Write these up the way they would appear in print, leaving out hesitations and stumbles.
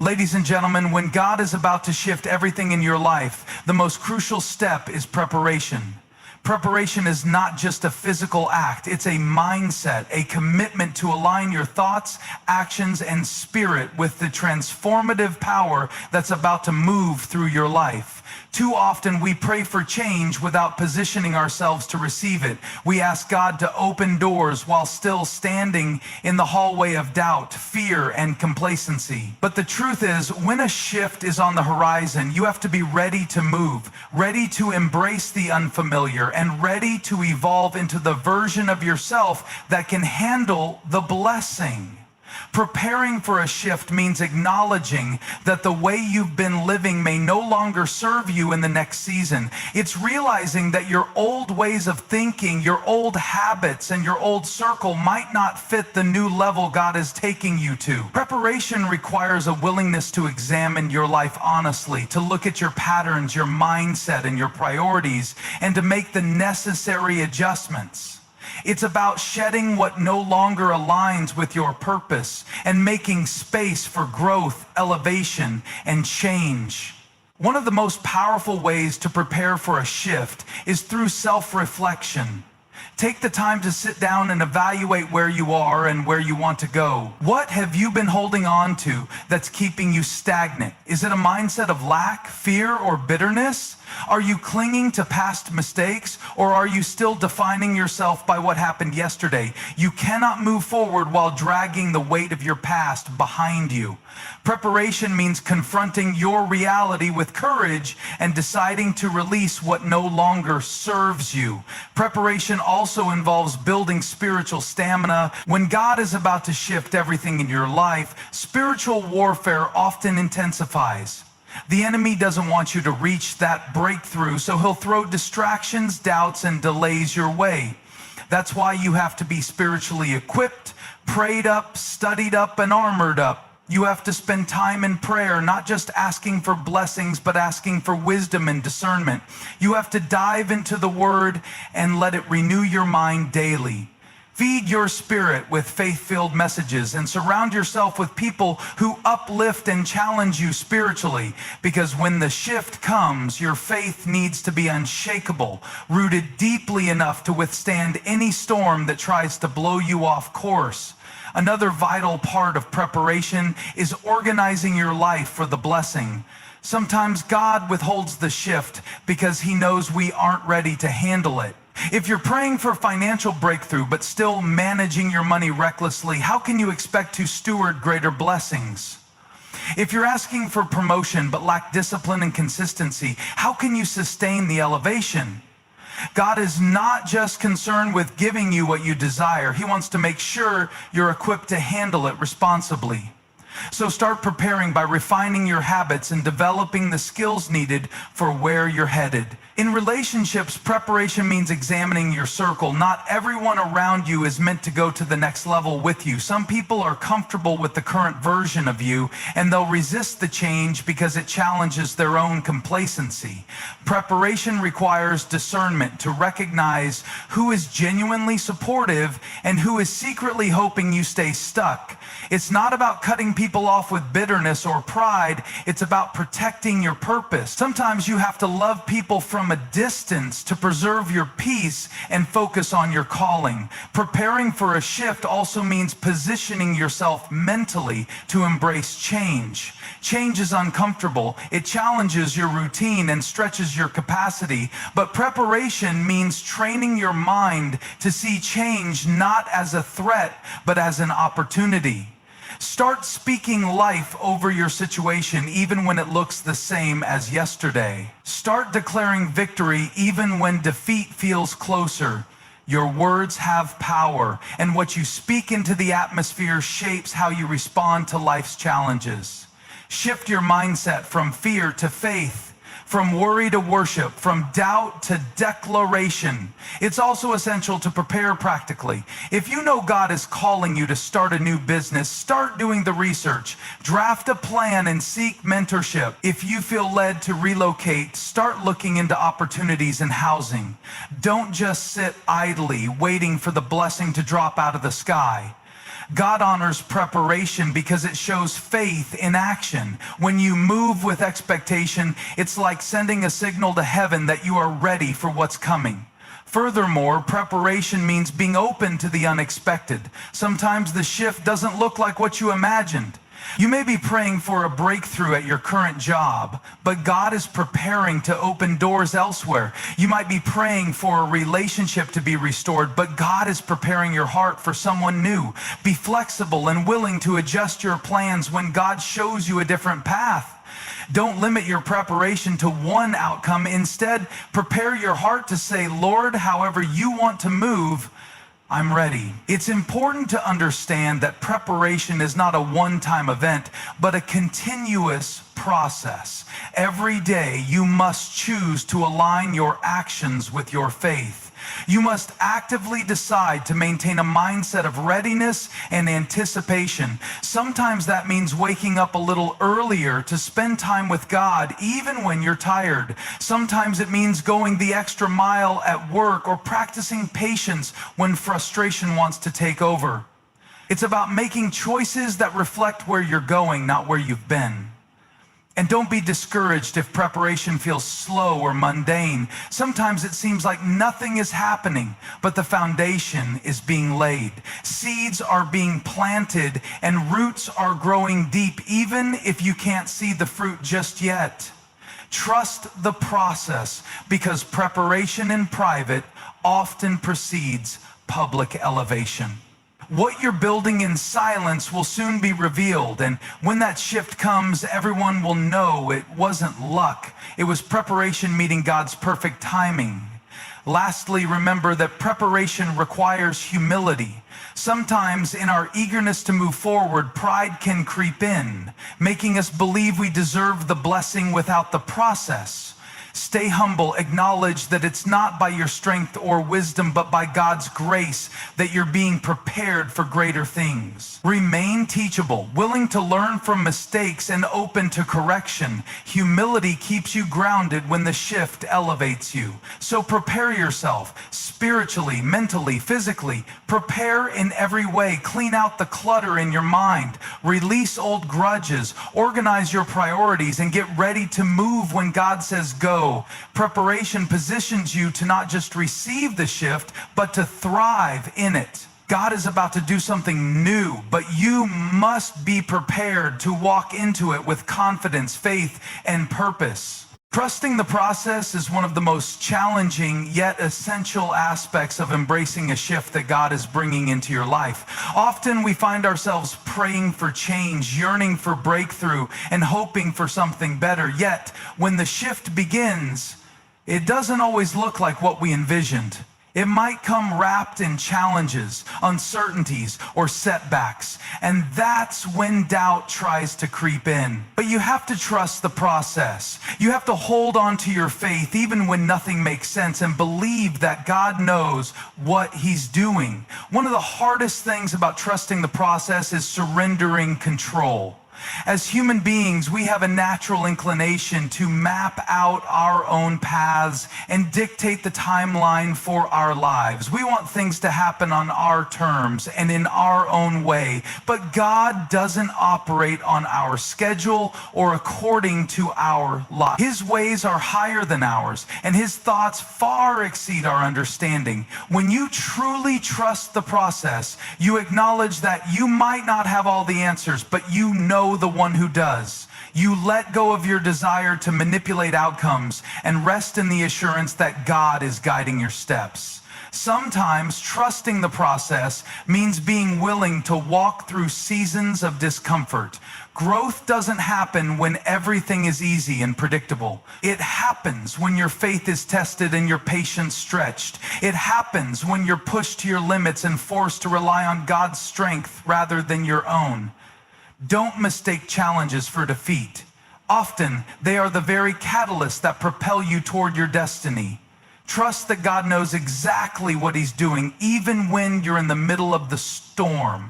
Ladies and gentlemen, when God is about to shift everything in your life, the most crucial step is preparation. Preparation is not just a physical act, it's a mindset, a commitment to align your thoughts, actions, and spirit with the transformative power that's about to move through your life. Too often we pray for change without positioning ourselves to receive it. We ask God to open doors while still standing in the hallway of doubt, fear, and complacency. But the truth is, when a shift is on the horizon, you have to be ready to move, ready to embrace the unfamiliar, and ready to evolve into the version of yourself that can handle the blessing. Preparing for a shift means acknowledging that the way you've been living may no longer serve you in the next season. It's realizing that your old ways of thinking, your old habits, and your old circle might not fit the new level God is taking you to. Preparation requires a willingness to examine your life honestly, to look at your patterns, your mindset, and your priorities, and to make the necessary adjustments. It's about shedding what no longer aligns with your purpose and making space for growth, elevation, and change. One of the most powerful ways to prepare for a shift is through self-reflection. Take the time to sit down and evaluate where you are and where you want to go. What have you been holding on to that's keeping you stagnant? Is it a mindset of lack, fear, or bitterness? Are you clinging to past mistakes, or are you still defining yourself by what happened yesterday? You cannot move forward while dragging the weight of your past behind you. Preparation means confronting your reality with courage and deciding to release what no longer serves you. Preparation also involves building spiritual stamina. When God is about to shift everything in your life, spiritual warfare often intensifies. The enemy doesn't want you to reach that breakthrough, so he'll throw distractions, doubts, and delays your way. That's why you have to be spiritually equipped, prayed up, studied up, and armored up. You have to spend time in prayer, not just asking for blessings, but asking for wisdom and discernment. You have to dive into the Word and let it renew your mind daily. Feed your spirit with faith-filled messages and surround yourself with people who uplift and challenge you spiritually, because when the shift comes, your faith needs to be unshakable, rooted deeply enough to withstand any storm that tries to blow you off course. Another vital part of preparation is organizing your life for the blessing. Sometimes God withholds the shift because He knows we aren't ready to handle it. If you're praying for financial breakthrough but still managing your money recklessly, how can you expect to steward greater blessings? If you're asking for promotion but lack discipline and consistency, how can you sustain the elevation? God is not just concerned with giving you what you desire. He wants to make sure you're equipped to handle it responsibly. So start preparing by refining your habits and developing the skills needed for where you're headed. In relationships, preparation means examining your circle. Not everyone around you is meant to go to the next level with you. Some people are comfortable with the current version of you, and they'll resist the change because it challenges their own complacency. Preparation requires discernment to recognize who is genuinely supportive and who is secretly hoping you stay stuck. It's not about cutting people off with bitterness or pride. It's about protecting your purpose. Sometimes you have to love people from a distance to preserve your peace and focus on your calling. Preparing for a shift also means positioning yourself mentally to embrace change. Change is uncomfortable. It challenges your routine and stretches your capacity. But preparation means training your mind to see change not as a threat, but as an opportunity. Start speaking life over your situation even when it looks the same as yesterday. Start declaring victory even when defeat feels closer. Your words have power, and what you speak into the atmosphere shapes how you respond to life's challenges. Shift your mindset from fear to faith, from worry to worship, from doubt to declaration. It's also essential to prepare practically. If you know God is calling you to start a new business, start doing the research, draft a plan, and seek mentorship. If you feel led to relocate, start looking into opportunities in housing. Don't just sit idly waiting for the blessing to drop out of the sky. God honors preparation because it shows faith in action. When you move with expectation, it's like sending a signal to heaven that you are ready for what's coming. Furthermore, preparation means being open to the unexpected. Sometimes the shift doesn't look like what you imagined. You may be praying for a breakthrough at your current job, but God is preparing to open doors elsewhere. You might be praying for a relationship to be restored, but God is preparing your heart for someone new. Be flexible and willing to adjust your plans when God shows you a different path. Don't limit your preparation to one outcome. Instead, prepare your heart to say, Lord, however you want to move, I'm ready. It's important to understand that preparation is not a one-time event, but a continuous process. Every day, you must choose to align your actions with your faith. You must actively decide to maintain a mindset of readiness and anticipation. Sometimes that means waking up a little earlier to spend time with God, even when you're tired. Sometimes it means going the extra mile at work or practicing patience when frustration wants to take over. It's about making choices that reflect where you're going, not where you've been. And don't be discouraged if preparation feels slow or mundane. Sometimes it seems like nothing is happening, but the foundation is being laid. Seeds are being planted and roots are growing deep, even if you can't see the fruit just yet. Trust the process, because preparation in private often precedes public elevation. What you're building in silence will soon be revealed, and when that shift comes, everyone will know it wasn't luck. It was preparation meeting God's perfect timing. Lastly, remember that preparation requires humility. Sometimes in our eagerness to move forward, pride can creep in, making us believe we deserve the blessing without the process. Stay humble. Acknowledge that it's not by your strength or wisdom, but by God's grace that you're being prepared for greater things. Remain teachable, willing to learn from mistakes and open to correction. Humility keeps you grounded when the shift elevates you. So prepare yourself spiritually, mentally, physically. Prepare in every way. Clean out the clutter in your mind. Release old grudges. Organize your priorities and get ready to move when God says go. Preparation positions you to not just receive the shift, but to thrive in it. God is about to do something new, but you must be prepared to walk into it with confidence, faith, and purpose. Trusting the process is one of the most challenging yet essential aspects of embracing a shift that God is bringing into your life. Often we find ourselves praying for change, yearning for breakthrough, and hoping for something better. Yet, when the shift begins, it doesn't always look like what we envisioned. It might come wrapped in challenges, uncertainties, or setbacks. And that's when doubt tries to creep in. But you have to trust the process. You have to hold on to your faith even when nothing makes sense, and believe that God knows what He's doing. One of the hardest things about trusting the process is surrendering control. As human beings, we have a natural inclination to map out our own paths and dictate the timeline for our lives. We want things to happen on our terms and in our own way, but God doesn't operate on our schedule or according to our lot. His ways are higher than ours, and His thoughts far exceed our understanding. When you truly trust the process, you acknowledge that you might not have all the answers, but you know the one who does. You let go of your desire to manipulate outcomes and rest in the assurance that God is guiding your steps. Sometimes trusting the process means being willing to walk through seasons of discomfort. Growth doesn't happen when everything is easy and predictable. It happens when your faith is tested and your patience stretched. It happens when you're pushed to your limits and forced to rely on God's strength rather than your own. Don't mistake challenges for defeat. Often, they are the very catalysts that propel you toward your destiny. Trust that God knows exactly what He's doing, even when you're in the middle of the storm.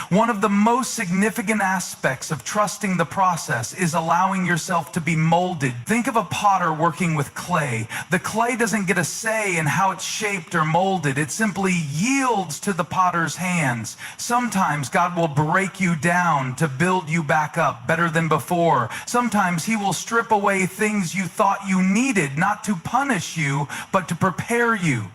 One of the most significant aspects of trusting the process is allowing yourself to be molded. Think of a potter working with clay. The clay doesn't get a say in how it's shaped or molded. It simply yields to the potter's hands. Sometimes God will break you down to build you back up better than before. Sometimes He will strip away things you thought you needed, not to punish you, but to prepare you.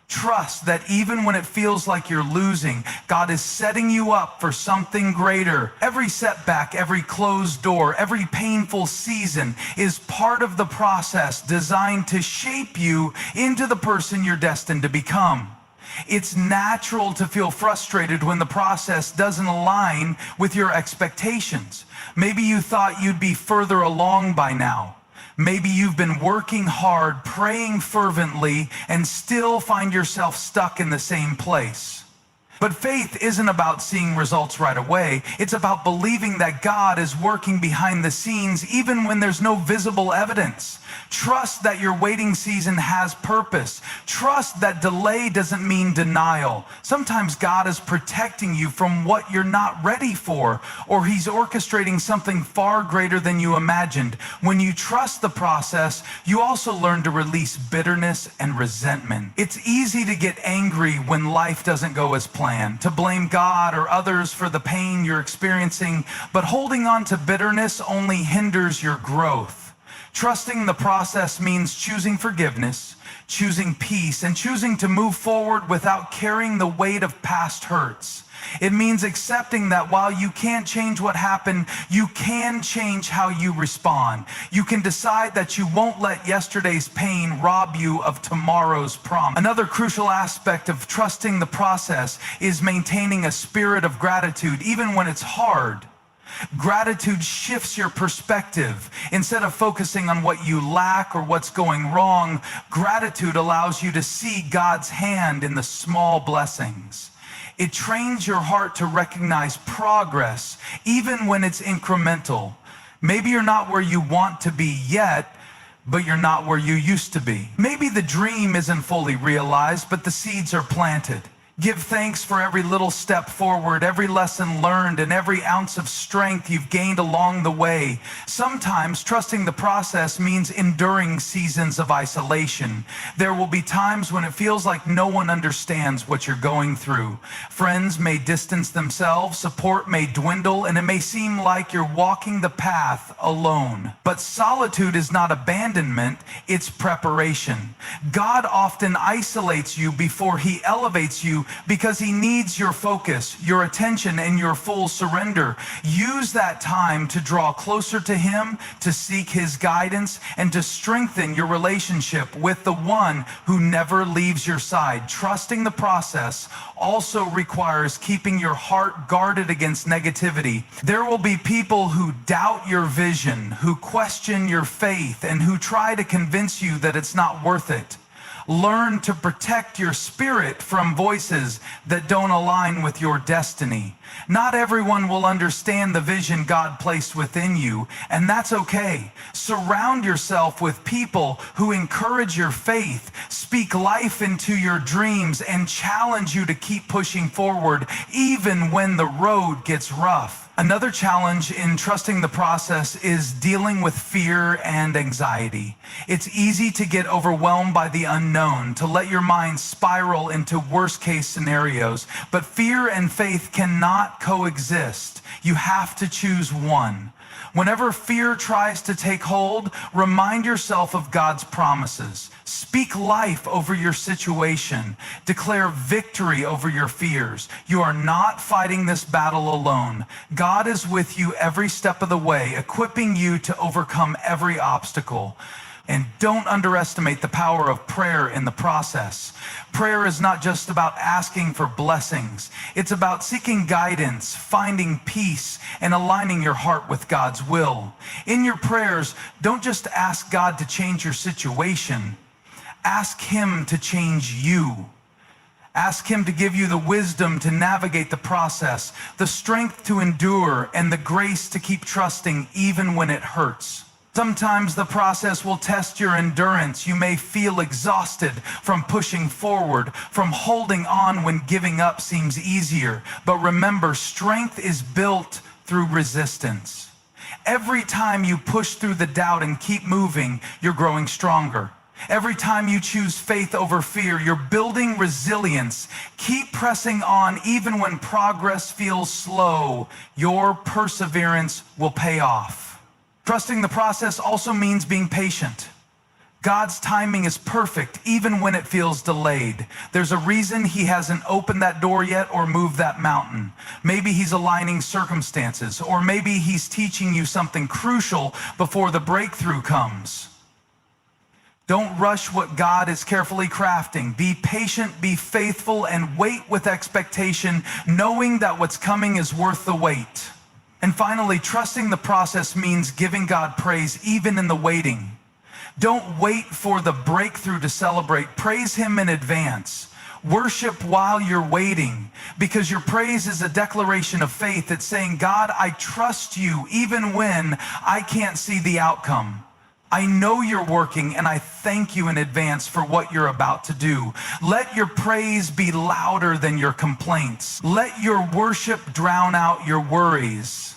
Trust that even when it feels like you're losing, God is setting you up for something greater. Every setback, every closed door, every painful season is part of the process designed to shape you into the person you're destined to become. It's natural to feel frustrated when the process doesn't align with your expectations. Maybe you thought you'd be further along by now. Maybe you've been working hard, praying fervently, and still find yourself stuck in the same place. But faith isn't about seeing results right away. It's about believing that God is working behind the scenes even when there's no visible evidence. Trust that your waiting season has purpose. Trust that delay doesn't mean denial. Sometimes God is protecting you from what you're not ready for, or He's orchestrating something far greater than you imagined. When you trust the process, you also learn to release bitterness and resentment. It's easy to get angry when life doesn't go as planned, to blame God or others for the pain you're experiencing, but holding on to bitterness only hinders your growth. Trusting the process means choosing forgiveness, choosing peace, and choosing to move forward without carrying the weight of past hurts. It means accepting that while you can't change what happened, you can change how you respond. You can decide that you won't let yesterday's pain rob you of tomorrow's promise. Another crucial aspect of trusting the process is maintaining a spirit of gratitude, even when it's hard. Gratitude shifts your perspective. Instead of focusing on what you lack or what's going wrong, gratitude allows you to see God's hand in the small blessings. It trains your heart to recognize progress, even when it's incremental. Maybe you're not where you want to be yet, but you're not where you used to be. Maybe the dream isn't fully realized, but the seeds are planted. Give thanks for every little step forward, every lesson learned, and every ounce of strength you've gained along the way. Sometimes trusting the process means enduring seasons of isolation. There will be times when it feels like no one understands what you're going through. Friends may distance themselves, support may dwindle, and it may seem like you're walking the path alone. But solitude is not abandonment, it's preparation. God often isolates you before He elevates you, because He needs your focus, your attention, and your full surrender. Use that time to draw closer to Him, to seek His guidance, and to strengthen your relationship with the one who never leaves your side. Trusting the process also requires keeping your heart guarded against negativity. There will be people who doubt your vision, who question your faith, and who try to convince you that it's not worth it. Learn to protect your spirit from voices that don't align with your destiny. Not everyone will understand the vision God placed within you, and that's okay. Surround yourself with people who encourage your faith, speak life into your dreams, and challenge you to keep pushing forward even when the road gets rough. Another challenge in trusting the process is dealing with fear and anxiety. It's easy to get overwhelmed by the unknown, to let your mind spiral into worst-case scenarios. But fear and faith cannot coexist. You have to choose one. Whenever fear tries to take hold, remind yourself of God's promises. Speak life over your situation. Declare victory over your fears. You are not fighting this battle alone. God is with you every step of the way, equipping you to overcome every obstacle. And don't underestimate the power of prayer in the process. Prayer is not just about asking for blessings. It's about seeking guidance, finding peace, and aligning your heart with God's will. In your prayers, don't just ask God to change your situation. Ask Him to change you. Ask Him to give you the wisdom to navigate the process, the strength to endure, and the grace to keep trusting even when it hurts. Sometimes the process will test your endurance. You may feel exhausted from pushing forward, from holding on when giving up seems easier. But remember, strength is built through resistance. Every time you push through the doubt and keep moving, you're growing stronger. Every time you choose faith over fear, you're building resilience. Keep pressing on even when progress feels slow. Your perseverance will pay off. Trusting the process also means being patient. God's timing is perfect, even when it feels delayed. There's a reason He hasn't opened that door yet or moved that mountain. Maybe He's aligning circumstances, or maybe He's teaching you something crucial before the breakthrough comes. Don't rush what God is carefully crafting. Be patient, be faithful, and wait with expectation, knowing that what's coming is worth the wait. And finally, trusting the process means giving God praise even in the waiting. Don't wait for the breakthrough to celebrate. Praise Him in advance. Worship while you're waiting, because your praise is a declaration of faith. It's saying, God, I trust you even when I can't see the outcome. I know you're working, and I thank you in advance for what you're about to do. Let your praise be louder than your complaints. Let your worship drown out your worries.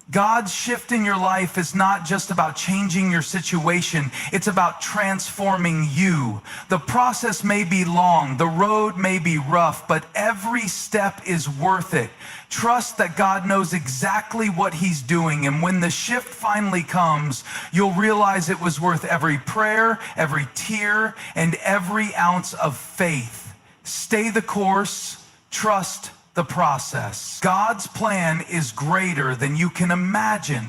God's shift in your life is not just about changing your situation. It's about transforming you. The process may be long, the road may be rough, but every step is worth it. Trust that God knows exactly what He's doing, and when the shift finally comes, you'll realize it was worth every prayer, every tear, and every ounce of faith. Stay the course, trust the process. God's plan is greater than you can imagine.